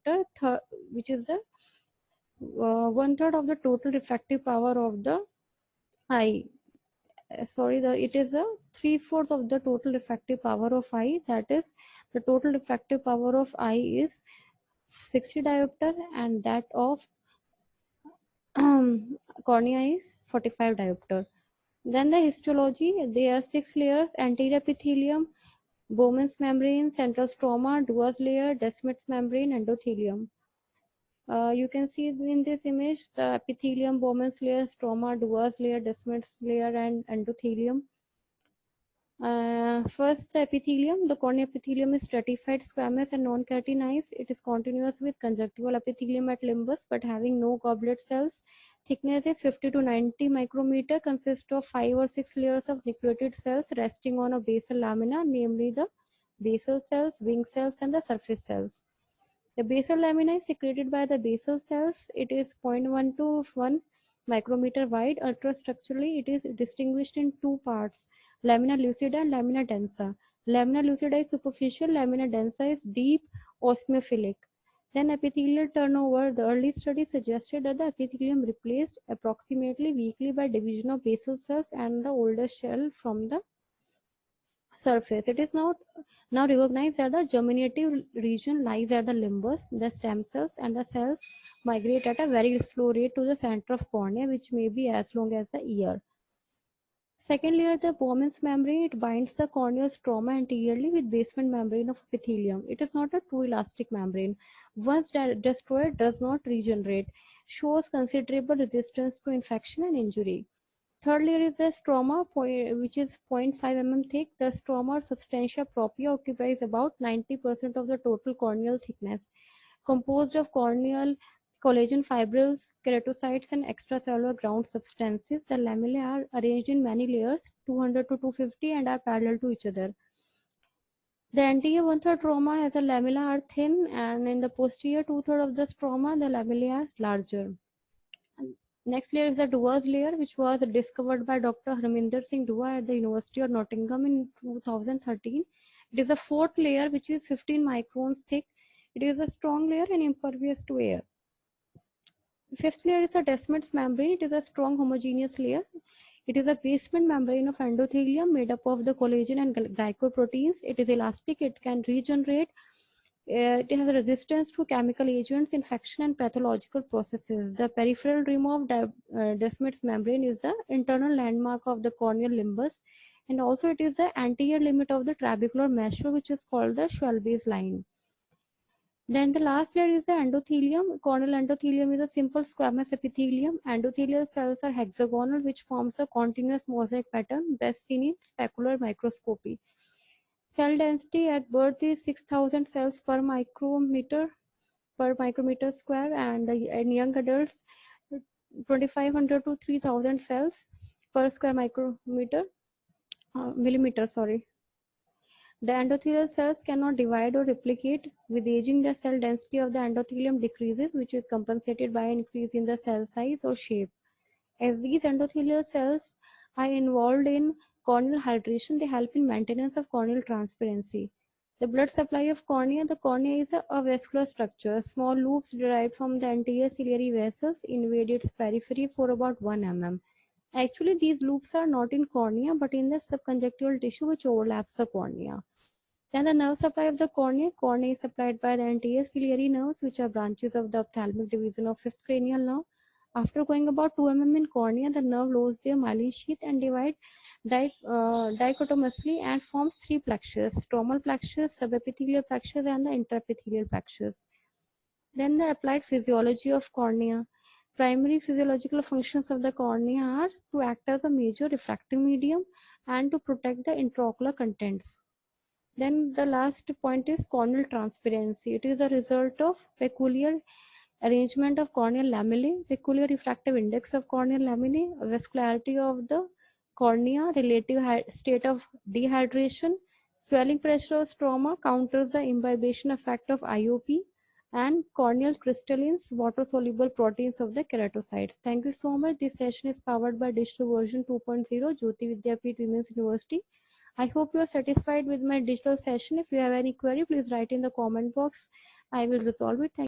diopter, which is the one third of the total refractive power of the eye. It is a three-fourths of the total refractive power of eye. That is, the total refractive power of eye is 60 diopter, and that of cornea is 45 diopter. Then the histology, there are 6 layers: anterior epithelium, Bowman's membrane, central stroma, Dua's layer, Descemet's membrane, endothelium. You can see in this image the epithelium, Bowman's layer, stroma, Dua's layer, Descemet's layer, and endothelium. First, the epithelium. The cornea epithelium is stratified, squamous, and non-keratinized. It is continuous with conjunctival epithelium at limbus, but having no goblet cells. Thickness is 50 to 90 micrometer. Consists of 5 or 6 layers of nucleated cells resting on a basal lamina, namely the basal cells, wing cells, and the surface cells. The basal lamina is secreted by the basal cells. It is 0.1 to 1 micrometer wide. Ultrastructurally, it is distinguished in two parts: lamina lucida and lamina densa. Lamina lucida is superficial, lamina densa is deep osmophilic. Then epithelial turnover. The early study suggested that the epithelium replaced approximately weekly by division of basal cells and the older shell from the surface. It is now recognized that the germinative region lies at the limbus. The stem cells and the cells migrate at a very slow rate to the center of cornea, which may be as long as the ear. Second layer, the Bowman's membrane. It binds the corneal stroma anteriorly with basement membrane of epithelium. It is not a true elastic membrane. Once destroyed, does not regenerate. Shows considerable resistance to infection and injury. Third layer is the stroma, which is 0.5 mm thick. The stroma or substantia propria occupies about 90% of the total corneal thickness. Composed of corneal collagen fibrils, keratocytes, and extracellular ground substances, the lamellae are arranged in many layers, 200 to 250, and are parallel to each other. The anterior one-third stroma has a lamella are thin, and in the posterior two-third of the stroma, the lamella is larger. Next layer is the Dua's layer, which was discovered by Dr. Harminder Singh Dua at the University of Nottingham in 2013. It is a fourth layer which is 15 microns thick. It is a strong layer and impervious to air. Fifth layer is the Descemet's membrane. It is a strong homogeneous layer. It is a basement membrane of endothelium made up of the collagen and glycoproteins. It is elastic. It can regenerate. It has a resistance to chemical agents, infection, and pathological processes. The peripheral rim of Descemet's membrane is the internal landmark of the corneal limbus, and also it is the anterior limit of the trabecular measure, which is called the Schwalbe's line. Then the last layer is the endothelium. Corneal endothelium is a simple squamous epithelium. Endothelial cells are hexagonal, which forms a continuous mosaic pattern, best seen in specular microscopy. Cell density at birth is 6,000 cells per micrometer square, and in young adults 2,500 to 3,000 cells per square millimeter. The endothelial cells cannot divide or replicate. With aging, the cell density of the endothelium decreases, which is compensated by an increase in the cell size or shape. As these endothelial cells are involved in corneal hydration, they help in maintenance of corneal transparency. The blood supply of cornea. The cornea is a vascular structure. Small loops derived from the anterior ciliary vessels invade its periphery for about 1 mm. Actually, these loops are not in cornea, but in the subconjunctival tissue which overlaps the cornea. Then the nerve supply of the cornea. Cornea is supplied by the anterior ciliary nerves, which are branches of the ophthalmic division of fifth cranial nerve. After going about 2 mm in cornea, the nerve loses their myelin sheath and divide dichotomously and forms 3 plexus: stromal plexus, subepithelial plexus, and the interepithelial plexus. Then the applied physiology of cornea. Primary physiological functions of the cornea are to act as a major refractive medium and to protect the intraocular contents. Then the last point is corneal transparency. It is a result of peculiar arrangement of corneal lamellae, peculiar refractive index of corneal lamellae, vascularity of the cornea, relative state of dehydration, swelling pressure of stroma counters the imbibition effect of IOP, and corneal crystallines, water-soluble proteins of the keratocytes. Thank you so much. This session is powered by Digital Version 2.0, Jyoti Vidyapeeth Women's University. I hope you are satisfied with my digital session. If you have any query, please write in the comment box. I will resolve it. Thank